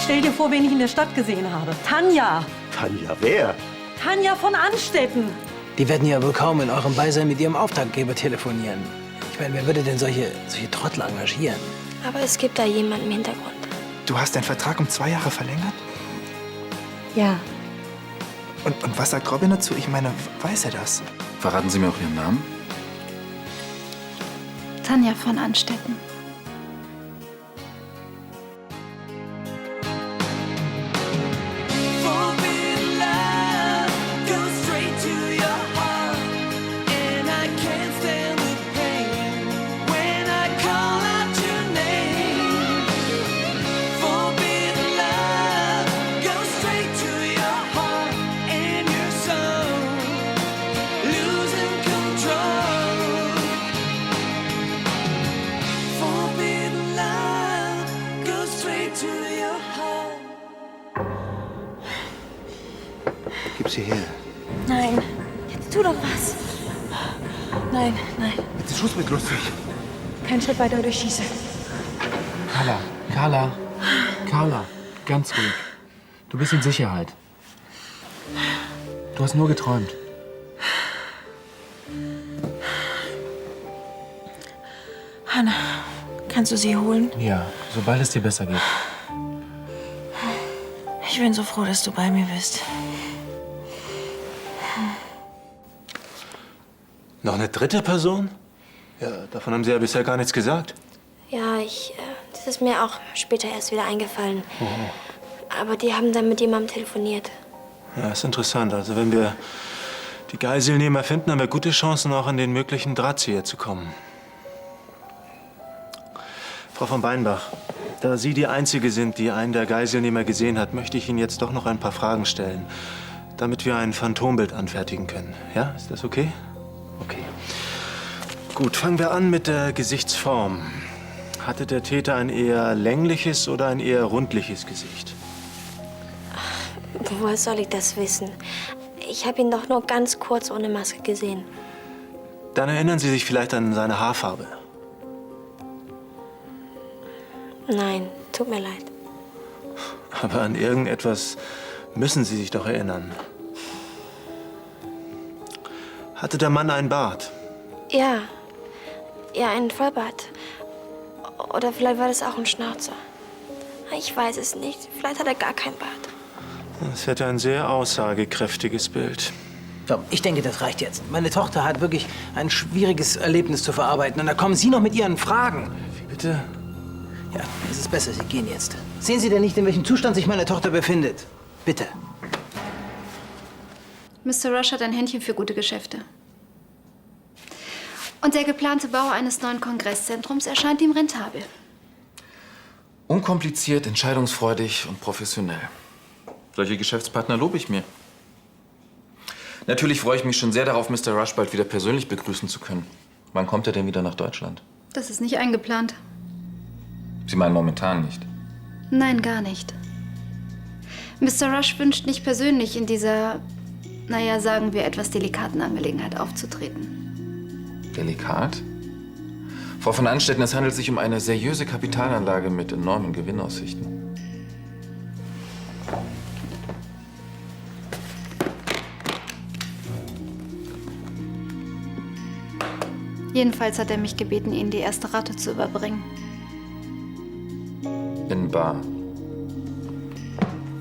Stell dir vor, wen ich in der Stadt gesehen habe. Tanja. Tanja, wer? Tanja von Anstetten. Die werden ja wohl kaum in eurem Beisein mit ihrem Auftraggeber telefonieren. Ich meine, wer würde denn solche Trottel engagieren? Aber es gibt da jemanden im Hintergrund. Du hast deinen Vertrag um 2 Jahre verlängert? Ja. Und was sagt Robin dazu? Ich meine, weiß er das? Verraten Sie mir auch Ihren Namen? Tanja von Anstetten. Gib sie her. Nein. Jetzt tu doch was. Nein, nein. Jetzt ist Schluss mit lustig. Kein Schritt weiter oder ich schieße. Carla, ganz ruhig. Du bist in Sicherheit. Du hast nur geträumt. Hanna, kannst du sie holen? Ja, sobald es dir besser geht. Ich bin so froh, dass du bei mir bist. Noch eine dritte Person? Ja, davon haben Sie ja bisher gar nichts gesagt. Ja, das ist mir auch später erst wieder eingefallen. Aber die haben dann mit jemandem telefoniert. Ja, ist interessant. Also wenn wir die Geiselnehmer finden, haben wir gute Chancen, auch an den möglichen Drahtzieher zu kommen. Frau von Beinbach, da Sie die Einzige sind, die einen der Geiselnehmer gesehen hat, möchte ich Ihnen jetzt doch noch ein paar Fragen stellen, damit wir ein Phantombild anfertigen können. Ja, ist das okay? Okay. Gut, fangen wir an mit der Gesichtsform. Hatte der Täter ein eher längliches oder ein eher rundliches Gesicht? Woher soll ich das wissen? Ich habe ihn doch nur ganz kurz ohne Maske gesehen. Dann erinnern Sie sich vielleicht an seine Haarfarbe. Nein, tut mir leid. Aber an irgendetwas müssen Sie sich doch erinnern. Hatte der Mann einen Bart? Ja. Ja, einen Vollbart. Oder vielleicht war das auch ein Schnauzer. Ich weiß es nicht. Vielleicht hat er gar kein Bart. Das hätte ein sehr aussagekräftiges Bild. So, ich denke, das reicht jetzt. Meine Tochter hat wirklich ein schwieriges Erlebnis zu verarbeiten. Und da kommen Sie noch mit Ihren Fragen. Wie bitte? Ja, es ist besser, Sie gehen jetzt. Sehen Sie denn nicht, in welchem Zustand sich meine Tochter befindet? Bitte. Mr. Rush hat ein Händchen für gute Geschäfte. Und der geplante Bau eines neuen Kongresszentrums erscheint ihm rentabel. Unkompliziert, entscheidungsfreudig und professionell. Solche Geschäftspartner lobe ich mir. Natürlich freue ich mich schon sehr darauf, Mr. Rush bald wieder persönlich begrüßen zu können. Wann kommt er denn wieder nach Deutschland? Das ist nicht eingeplant. Sie meinen momentan nicht? Nein, gar nicht. Mr. Rush wünscht nicht persönlich in dieser, naja, sagen wir, etwas delikaten Angelegenheit aufzutreten. Delikat? Frau von Anstetten, es handelt sich um eine seriöse Kapitalanlage mit enormen Gewinnaussichten. Jedenfalls hat er mich gebeten, Ihnen die erste Rate zu überbringen. In bar.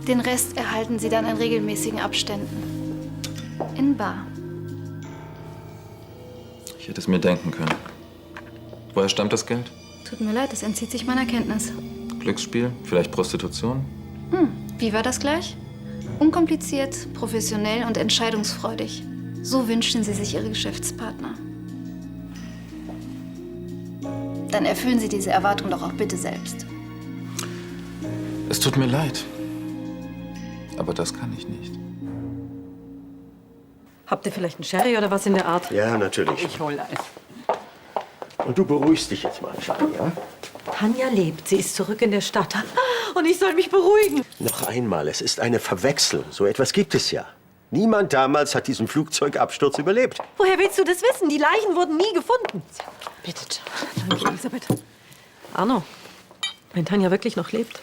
Den Rest erhalten Sie dann in regelmäßigen Abständen. In bar. Ich hätte es mir denken können. Woher stammt das Geld? Tut mir leid, es entzieht sich meiner Kenntnis. Glücksspiel? Vielleicht Prostitution? Wie war das gleich? Unkompliziert, professionell und entscheidungsfreudig. So wünschen Sie sich Ihre Geschäftspartner. Dann erfüllen Sie diese Erwartung doch auch bitte selbst. Es tut mir leid. Aber das kann ich nicht. Habt ihr vielleicht einen Sherry oder was in der Art? Ja, natürlich. Ich hole eins. Und du beruhigst dich jetzt mal, Charlie, ja? Tanja lebt. Sie ist zurück in der Stadt. Und ich soll mich beruhigen. Noch einmal, es ist eine Verwechslung. So etwas gibt es ja. Niemand damals hat diesen Flugzeugabsturz überlebt. Woher willst du das wissen? Die Leichen wurden nie gefunden. Bitte, John. Danke, Elisabeth. Arno, wenn Tanja wirklich noch lebt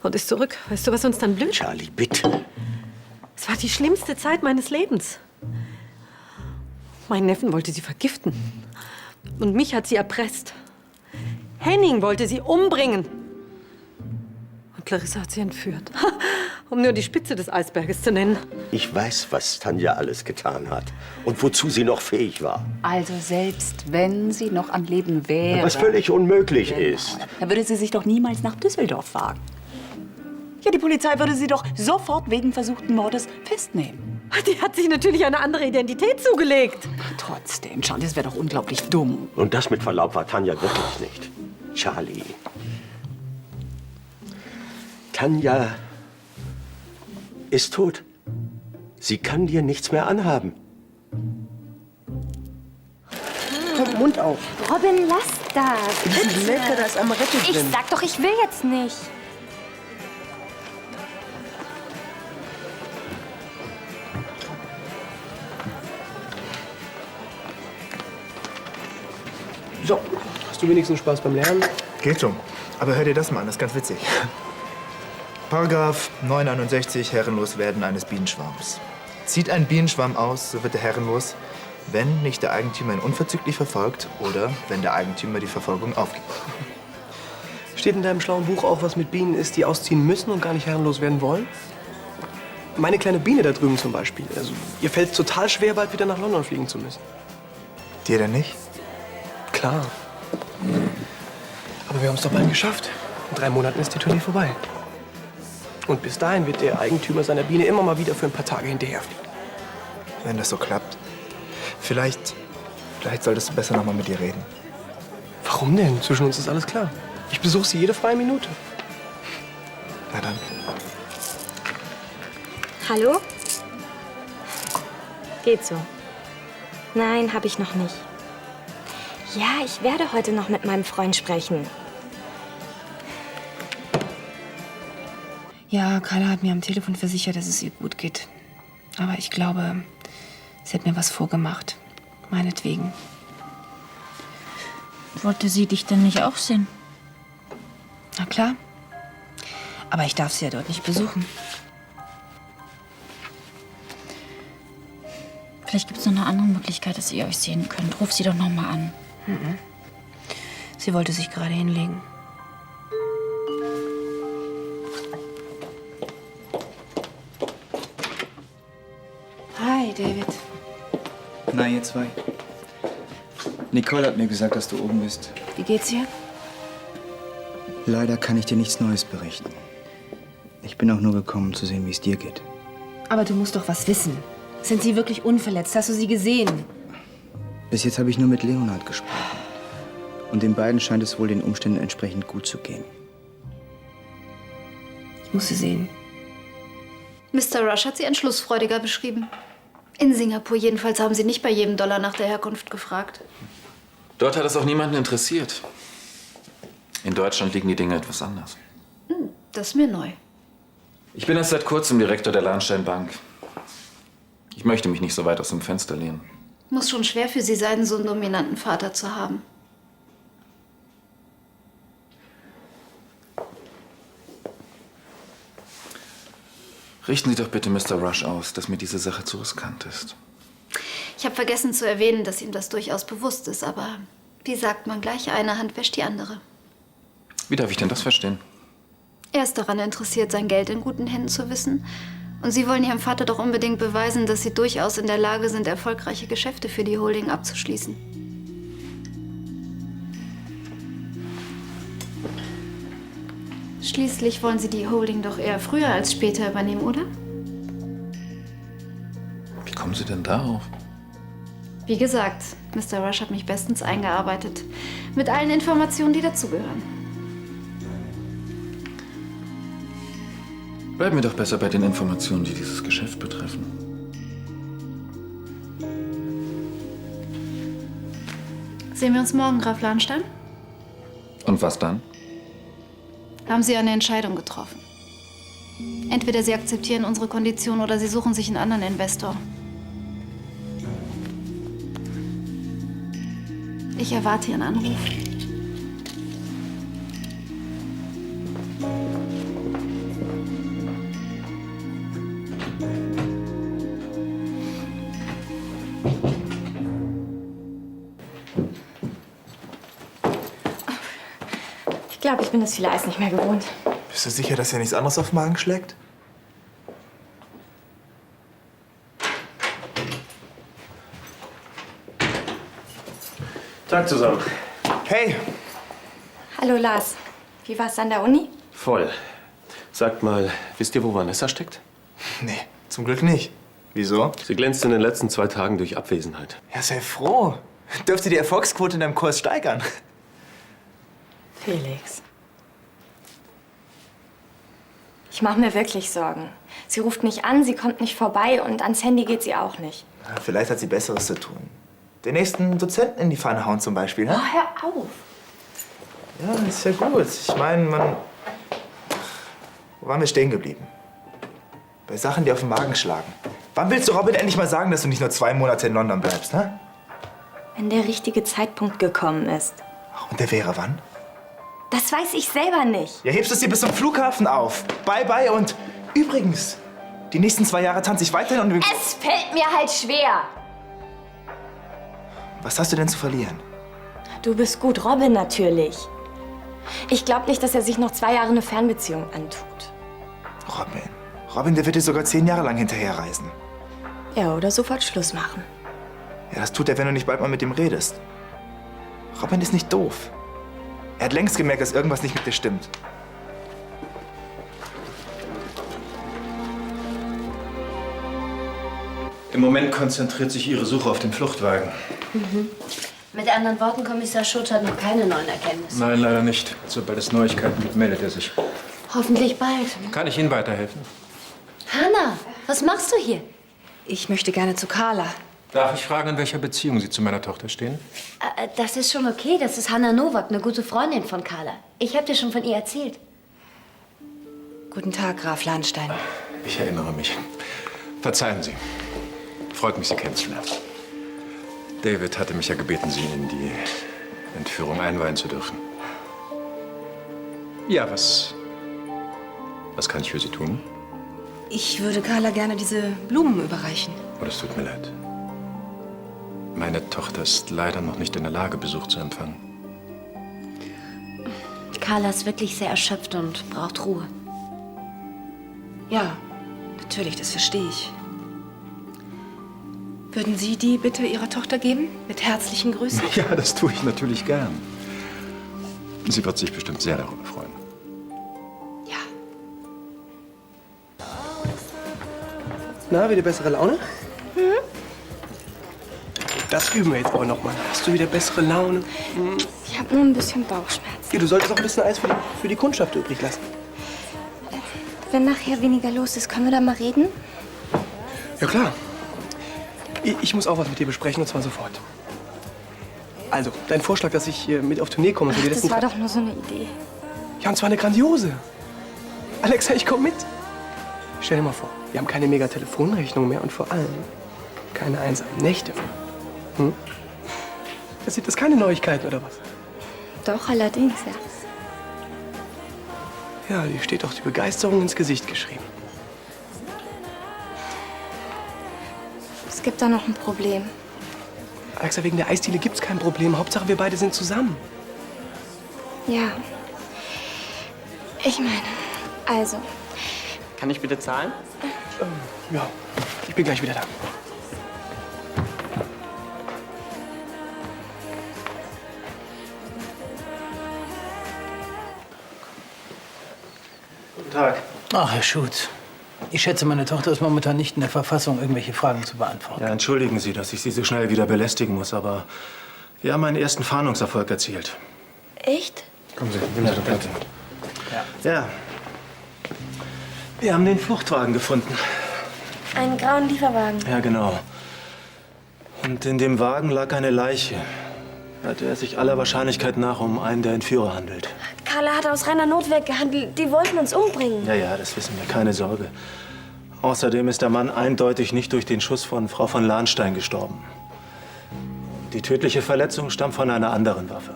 und ist zurück. Weißt du, was uns dann blüht? Charlie, bitte. Es war die schlimmste Zeit meines Lebens. Mein Neffen wollte sie vergiften. Und mich hat sie erpresst. Henning wollte sie umbringen. Und Clarissa hat sie entführt. Um nur die Spitze des Eisberges zu nennen. Ich weiß, was Tanja alles getan hat und wozu sie noch fähig war. Also selbst wenn sie noch am Leben wäre... Was völlig unmöglich ist. Dann würde sie sich doch niemals nach Düsseldorf wagen. Ja, die Polizei würde sie doch sofort wegen versuchten Mordes festnehmen. Die hat sich natürlich eine andere Identität zugelegt. Trotzdem, Charlie, das wäre doch unglaublich dumm. Und das mit Verlaub war Tanja wirklich nicht. Charlie. Tanja ist tot. Sie kann dir nichts mehr anhaben. Komm, Mund auf. Robin, lass das. Das ist lecker, da ist Amaretto Ich drin. sag doch, ich will jetzt nicht. So, hast du wenigstens Spaß beim Lernen? Geht schon. Aber hör dir das mal an, das ist ganz witzig. Paragraph 961, herrenlos werden eines Bienenschwarms. Zieht ein Bienenschwarm aus, so wird er herrenlos, wenn nicht der Eigentümer ihn unverzüglich verfolgt oder wenn der Eigentümer die Verfolgung aufgibt. Steht in deinem schlauen Buch auch, was mit Bienen ist, die ausziehen müssen und gar nicht herrenlos werden wollen? Meine kleine Biene da drüben zum Beispiel. Also, ihr fällt es total schwer, bald wieder nach London fliegen zu müssen. Dir denn nicht? Klar. Aber wir haben es doch bald geschafft. In 3 Monaten ist die Tournee vorbei. Und bis dahin wird der Eigentümer seiner Biene immer mal wieder für ein paar Tage hinterherfliegen. Wenn das so klappt. Vielleicht solltest du besser noch mal mit ihr reden. Warum denn? Zwischen uns ist alles klar. Ich besuche sie jede freie Minute. Na dann. Hallo? Geht so. Nein, habe ich noch nicht. Ja, ich werde heute noch mit meinem Freund sprechen. Ja, Carla hat mir am Telefon versichert, dass es ihr gut geht. Aber ich glaube, sie hat mir was vorgemacht. Meinetwegen. Wollte sie dich denn nicht auch sehen? Na klar. Aber ich darf sie ja dort nicht besuchen. Vielleicht gibt es noch eine andere Möglichkeit, dass ihr euch sehen könnt. Ruf sie doch noch mal an. Mhm. Sie wollte sich gerade hinlegen. Hi, David. Na, ihr zwei. Nicole hat mir gesagt, dass du oben bist. Wie geht's ihr? Leider kann ich dir nichts Neues berichten. Ich bin auch nur gekommen, zu sehen, wie es dir geht. Aber du musst doch was wissen. Sind sie wirklich unverletzt? Hast du sie gesehen? Bis jetzt habe ich nur mit Leonhard gesprochen. Und den beiden scheint es wohl den Umständen entsprechend gut zu gehen. Ich muss sie sehen. Mr. Rush hat sie entschlussfreudiger beschrieben. In Singapur jedenfalls haben sie nicht bei jedem Dollar nach der Herkunft gefragt. Dort hat es auch niemanden interessiert. In Deutschland liegen die Dinge etwas anders. Das ist mir neu. Ich bin erst seit kurzem Direktor der Lahnstein Bank. Ich möchte mich nicht so weit aus dem Fenster lehnen. Muss schon schwer für Sie sein, so einen dominanten Vater zu haben. Richten Sie doch bitte Mr. Rush aus, dass mir diese Sache zu riskant ist. Ich habe vergessen zu erwähnen, dass ihm das durchaus bewusst ist, aber wie sagt man gleich, eine Hand wäscht die andere. Wie darf ich denn das verstehen? Er ist daran interessiert, sein Geld in guten Händen zu wissen. Und Sie wollen Ihrem Vater doch unbedingt beweisen, dass Sie durchaus in der Lage sind, erfolgreiche Geschäfte für die Holding abzuschließen. Schließlich wollen Sie die Holding doch eher früher als später übernehmen, oder? Wie kommen Sie denn darauf? Wie gesagt, Mr. Rush hat mich bestens eingearbeitet. Mit allen Informationen, die dazugehören. Bleiben wir doch besser bei den Informationen, die dieses Geschäft betreffen. Sehen wir uns morgen, Graf Lahnstein? Und was dann? Haben Sie eine Entscheidung getroffen? Entweder Sie akzeptieren unsere Konditionen oder Sie suchen sich einen anderen Investor. Ich erwarte Ihren Anruf. glaube, ich bin das viele Eis nicht mehr gewohnt. Bist du sicher, dass ihr nichts anderes auf den Magen schlägt? Tag zusammen. Hey! Hallo Lars. Wie war's an der Uni? Voll. Sagt mal, wisst ihr, wo Vanessa steckt? Nee, zum Glück nicht. Wieso? Sie glänzt in den letzten 2 Tagen durch Abwesenheit. Ja, sei froh. Dürfte die Erfolgsquote in deinem Kurs steigern. Felix. Ich mache mir wirklich Sorgen. Sie ruft nicht an, sie kommt nicht vorbei und ans Handy geht sie auch nicht. Ja, vielleicht hat sie Besseres zu tun. Den nächsten Dozenten in die Pfanne hauen zum Beispiel, ne? Oh, hör auf. Ja, ist ja gut. Ich meine, Wo waren wir stehen geblieben? Bei Sachen, die auf den Magen schlagen. Wann willst du Robin endlich mal sagen, dass du nicht nur 2 Monate in London bleibst, ne? Wenn der richtige Zeitpunkt gekommen ist. Und der wäre wann? Das weiß ich selber nicht. Ja, hebst es dir bis zum Flughafen auf. Bye, bye und übrigens, die nächsten 2 Jahre tanze ich weiterhin und... Es fällt mir halt schwer. Was hast du denn zu verlieren? Du bist gut, Robin natürlich. Ich glaube nicht, dass er sich noch 2 Jahre eine Fernbeziehung antut. Robin, der wird dir sogar 10 Jahre lang hinterherreisen. Ja, oder sofort Schluss machen. Ja, das tut er, wenn du nicht bald mal mit ihm redest. Robin ist nicht doof. Er hat längst gemerkt, dass irgendwas nicht mit dir stimmt. Im Moment konzentriert sich Ihre Suche auf den Fluchtwagen. Mit anderen Worten, Kommissar Schutz hat noch keine neuen Erkenntnisse. Nein, leider nicht. Sobald es Neuigkeiten gibt, meldet er sich. Hoffentlich bald. Kann ich Ihnen weiterhelfen? Hanna, was machst du hier? Ich möchte gerne zu Carla. Darf ich fragen, in welcher Beziehung Sie zu meiner Tochter stehen? Das ist schon okay. Das ist Hanna Nowak, eine gute Freundin von Carla. Ich habe dir schon von ihr erzählt. Guten Tag, Graf Lahnstein. Ich erinnere mich. Verzeihen Sie. Freut mich, Sie kennenzulernen. David hatte mich ja gebeten, Sie in die Entführung einweihen zu dürfen. Ja, was kann ich für Sie tun? Ich würde Carla gerne diese Blumen überreichen. Oh, das tut mir leid. Meine Tochter ist leider noch nicht in der Lage, Besuch zu empfangen. Carla ist wirklich sehr erschöpft und braucht Ruhe. Ja, natürlich, das verstehe ich. Würden Sie die bitte Ihrer Tochter geben? Mit herzlichen Grüßen? Ja, das tue ich natürlich gern. Sie wird sich bestimmt sehr darüber freuen. Na, wieder bessere Laune? Das üben wir jetzt aber noch mal. Hast du wieder bessere Laune? Ich habe nur ein bisschen Bauchschmerzen. Ja, du solltest auch ein bisschen Eis für die Kundschaft übrig lassen. Wenn nachher weniger los ist, können wir da mal reden? Ja, klar. Ich muss auch was mit dir besprechen, und zwar sofort. Also, dein Vorschlag, dass ich mit auf Tournee komme. Ach, das war doch nur so eine Idee. Ja, und zwar eine grandiose. Alexa, ich komme mit. Stell dir mal vor, wir haben keine mega Telefonrechnung mehr und vor allem keine einsamen Nächte. Sind das keine Neuigkeiten, oder was? Doch, allerdings, ja. Ja, dir steht doch die Begeisterung ins Gesicht geschrieben. Es gibt da noch ein Problem. Alexa, wegen der Eisdiele gibt's kein Problem. Hauptsache, wir beide sind zusammen. Ja. Ich meine, also. Kann ich bitte zahlen? Ja, ich bin gleich wieder da. Guten Tag. Ach, Herr Schutz. Ich schätze, meine Tochter ist momentan nicht in der Verfassung, irgendwelche Fragen zu beantworten. Ja, entschuldigen Sie, dass ich Sie so schnell wieder belästigen muss, aber wir haben einen ersten Fahndungserfolg erzielt. Echt? Kommen Sie, nehmen Sie doch Platz. Ja. Wir haben den Fluchtwagen gefunden. Einen grauen Lieferwagen. Ja, genau. Und in dem Wagen lag eine Leiche, bei der es sich aller Wahrscheinlichkeit nach um einen der Entführer handelt. Carla hat aus reiner Notwehr gehandelt. Die wollten uns umbringen. Ja, das wissen wir, keine Sorge. Außerdem ist der Mann eindeutig nicht durch den Schuss von Frau von Lahnstein gestorben. Die tödliche Verletzung stammt von einer anderen Waffe.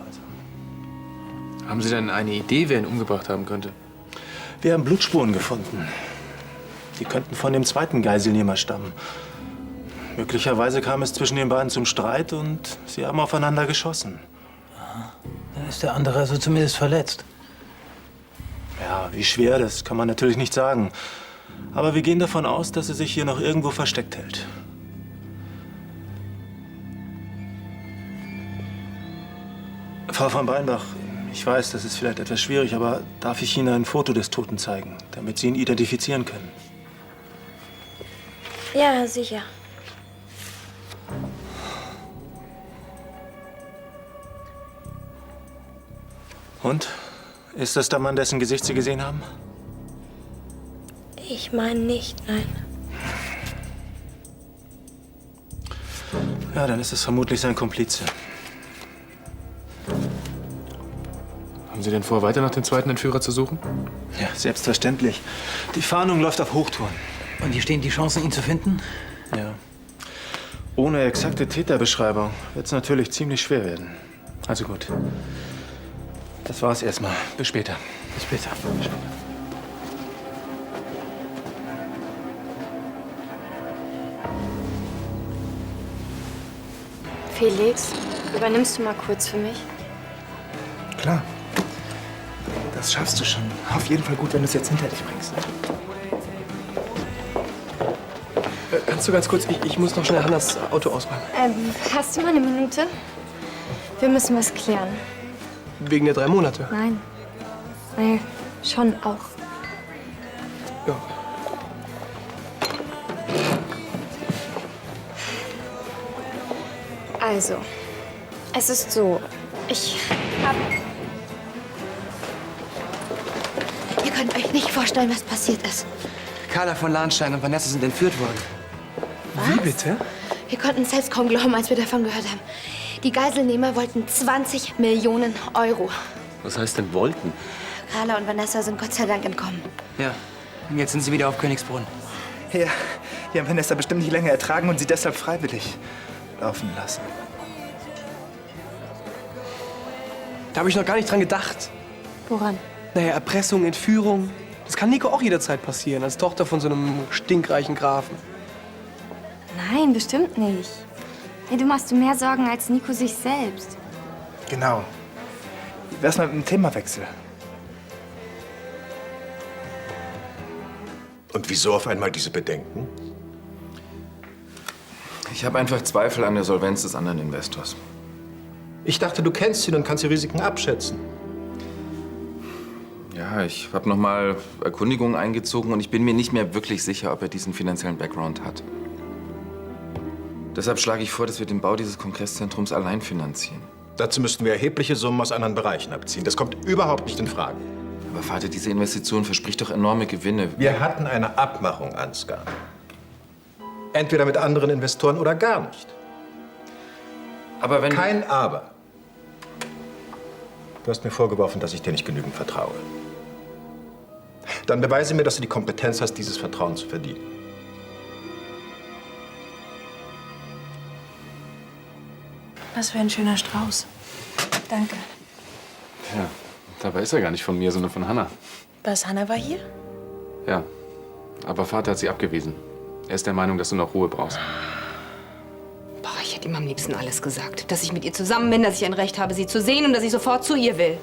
Haben Sie denn eine Idee, wer ihn umgebracht haben könnte? Wir haben Blutspuren gefunden. Die könnten von dem zweiten Geiselnehmer stammen. Möglicherweise kam es zwischen den beiden zum Streit und sie haben aufeinander geschossen. Dann ist der andere also zumindest verletzt. Ja, wie schwer, das kann man natürlich nicht sagen. Aber wir gehen davon aus, dass sie sich hier noch irgendwo versteckt hält. Frau von Beinbach, ich weiß, das ist vielleicht etwas schwierig, aber darf ich Ihnen ein Foto des Toten zeigen, damit Sie ihn identifizieren können? Ja, sicher. Und? Ist das der Mann, dessen Gesicht Sie gesehen haben? Ich meine nicht, nein. Ja, dann ist es vermutlich sein Komplize. Haben Sie denn vor, weiter nach dem zweiten Entführer zu suchen? Ja, selbstverständlich. Die Fahndung läuft auf Hochtouren. Und wie stehen die Chancen, ihn zu finden? Ja. Ohne exakte Täterbeschreibung wird es natürlich ziemlich schwer werden. Also gut. Das war's erstmal. Bis später. Bis später. Bis später. Felix, übernimmst du mal kurz für mich? Klar. Das schaffst du schon. Auf jeden Fall gut, wenn du es jetzt hinter dich bringst. Kannst du ganz kurz, ich muss noch schnell Hannas Auto ausräumen. Hast du mal eine Minute? Wir müssen was klären. Wegen der 3 Monate. Nein. Nee, schon auch. Ja. Also, es ist so, ich hab... Ihr könnt euch nicht vorstellen, was passiert ist. Carla von Lahnstein und Vanessa sind entführt worden. Wie bitte? Wir konnten es selbst kaum glauben, als wir davon gehört haben. Die Geiselnehmer wollten 20 Millionen Euro. Was heißt denn wollten? Carla und Vanessa sind Gott sei Dank entkommen. Ja, und jetzt sind sie wieder auf Königsbrunn. Ja, die haben Vanessa bestimmt nicht länger ertragen und sie deshalb freiwillig laufen lassen. Da habe ich noch gar nicht dran gedacht. Woran? Naja, Erpressung, Entführung. Das kann Nico auch jederzeit passieren, als Tochter von so einem stinkreichen Grafen. Nein, bestimmt nicht. Hey, du machst dir mehr Sorgen als Nico sich selbst. Genau. Wie wär's mal mit dem Themawechsel? Und wieso auf einmal diese Bedenken? Ich habe einfach Zweifel an der Solvenz des anderen Investors. Ich dachte, du kennst ihn und kannst die Risiken abschätzen. Ja, ich habe noch mal Erkundigungen eingezogen und ich bin mir nicht mehr wirklich sicher, ob er diesen finanziellen Background hat. Deshalb schlage ich vor, dass wir den Bau dieses Kongresszentrums allein finanzieren. Dazu müssten wir erhebliche Summen aus anderen Bereichen abziehen. Das kommt überhaupt nicht in Frage. Aber Vater, diese Investition verspricht doch enorme Gewinne. Wir hatten eine Abmachung, Ansgar. Entweder mit anderen Investoren oder gar nicht. Aber wenn... Kein Aber. Du hast mir vorgeworfen, dass ich dir nicht genügend vertraue. Dann beweise mir, dass du die Kompetenz hast, dieses Vertrauen zu verdienen. Was für ein schöner Strauß. Danke. Ja, dabei ist er gar nicht von mir, sondern von Hannah. Was, Hannah war hier? Ja, aber Vater hat sie abgewiesen. Er ist der Meinung, dass du noch Ruhe brauchst. Boah, ich hätte ihm am liebsten alles gesagt. Dass ich mit ihr zusammen bin, dass ich ein Recht habe, sie zu sehen und dass ich sofort zu ihr will.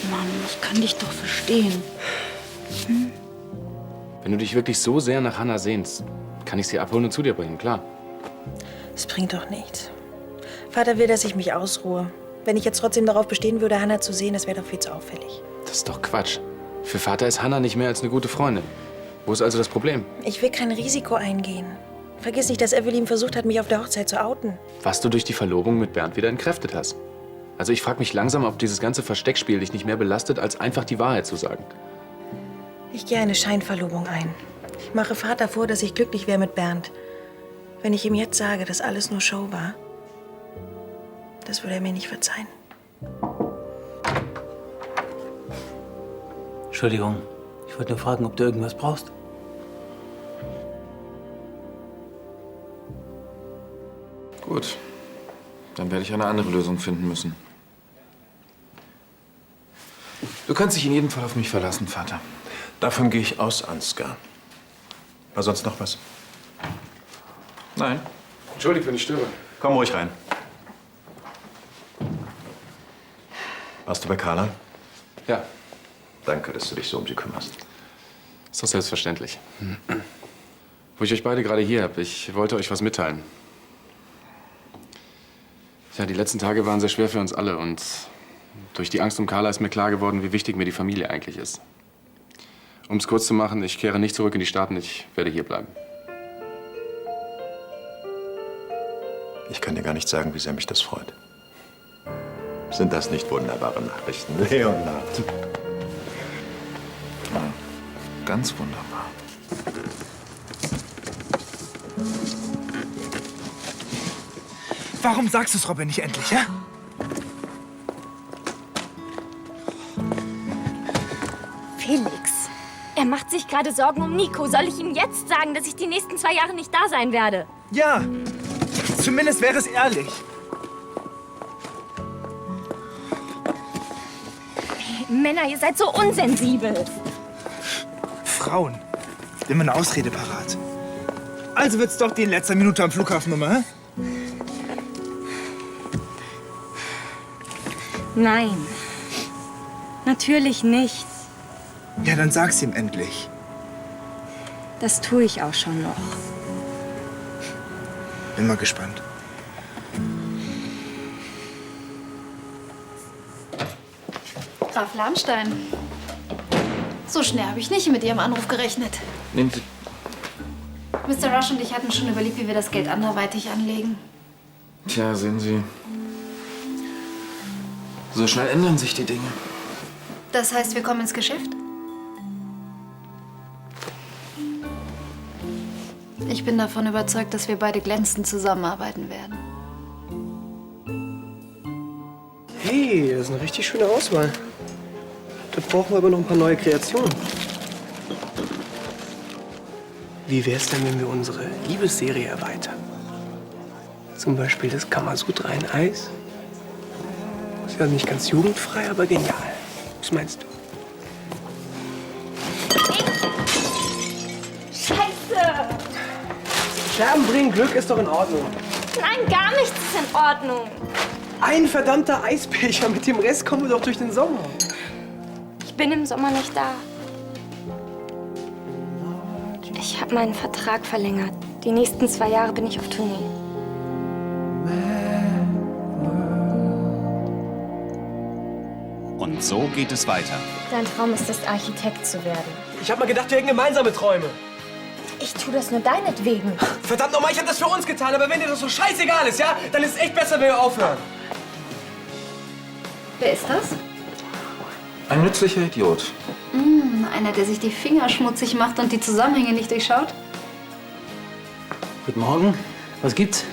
Mann, ich kann dich doch verstehen. Hm? Wenn du dich wirklich so sehr nach Hannah sehnst, kann ich sie abholen und zu dir bringen, klar. Es bringt doch nichts. Vater will, dass ich mich ausruhe. Wenn ich jetzt trotzdem darauf bestehen würde, Hannah zu sehen, das wäre doch viel zu auffällig. Das ist doch Quatsch. Für Vater ist Hannah nicht mehr als eine gute Freundin. Wo ist also das Problem? Ich will kein Risiko eingehen. Vergiss nicht, dass Evelyn versucht hat, mich auf der Hochzeit zu outen. Was du durch die Verlobung mit Bernd wieder entkräftet hast. Also ich frage mich langsam, ob dieses ganze Versteckspiel dich nicht mehr belastet, als einfach die Wahrheit zu sagen. Ich gehe eine Scheinverlobung ein. Ich mache Vater vor, dass ich glücklich wäre mit Bernd. Wenn ich ihm jetzt sage, dass alles nur Show war, das würde er mir nicht verzeihen. Entschuldigung, ich wollte nur fragen, ob du irgendwas brauchst. Gut, dann werde ich eine andere Lösung finden müssen. Du kannst dich in jedem Fall auf mich verlassen, Vater. Davon gehe ich aus, Ansgar. War sonst noch was? Nein. Entschuldigt, wenn ich störe. Komm ruhig rein. Warst du bei Carla? Ja. Danke, dass du dich so um sie kümmerst. Ist doch selbstverständlich. Wo ich euch beide gerade hier habe, ich wollte euch was mitteilen. Ja, die letzten Tage waren sehr schwer für uns alle und durch die Angst um Carla ist mir klar geworden, wie wichtig mir die Familie eigentlich ist. Um es kurz zu machen, ich kehre nicht zurück in die Staaten, ich werde hier bleiben. Ich kann dir gar nicht sagen, wie sehr mich das freut. Sind das nicht wunderbare Nachrichten, Leonard? Ja, ganz wunderbar. Warum sagst du es Robin nicht endlich, ja? Felix, er macht sich gerade Sorgen um Nico. Soll ich ihm jetzt sagen, dass ich die nächsten 2 Jahre nicht da sein werde? Ja, zumindest wäre es ehrlich. Männer, ihr seid so unsensibel. Frauen, immer eine Ausrede parat. Also wird's doch die in letzter Minute am Flughafen Nummer, hä? Nein, natürlich nicht. Ja, dann sag's ihm endlich. Das tue ich auch schon noch. Bin mal gespannt. Graf Lahnstein. So schnell habe ich nicht mit Ihrem Anruf gerechnet. Nehmen Sie... Mr. Rush und ich hatten schon überlegt, wie wir das Geld anderweitig anlegen. Tja, sehen Sie. So schnell ändern sich die Dinge. Das heißt, wir kommen ins Geschäft? Ich bin davon überzeugt, dass wir beide glänzend zusammenarbeiten werden. Hey, das ist eine richtig schöne Auswahl. Da brauchen wir aber noch ein paar neue Kreationen. Wie wär's denn, wenn wir unsere Liebesserie erweitern? Zum Beispiel das Kamasutra in Eis. Ist ja nicht ganz jugendfrei, aber genial. Was meinst du? Scheiße! Scherben bringen Glück ist doch in Ordnung. Nein, gar nichts ist in Ordnung. Ein verdammter Eisbecher, mit dem Rest kommen wir doch durch den Sommer. Ich bin im Sommer nicht da. Ich habe meinen Vertrag verlängert. Die nächsten 2 Jahre bin ich auf Tournee. Und so geht es weiter. Dein Traum ist es, Architekt zu werden. Ich hab mal gedacht, wir hätten gemeinsame Träume. Ich tue das nur deinetwegen. Verdammt nochmal, ich hab das für uns getan, aber wenn dir das so scheißegal ist, ja, dann ist es echt besser, wenn wir aufhören. Wer ist das? Ein nützlicher Idiot. Einer, der sich die Finger schmutzig macht und die Zusammenhänge nicht durchschaut? Guten Morgen. Was gibt's?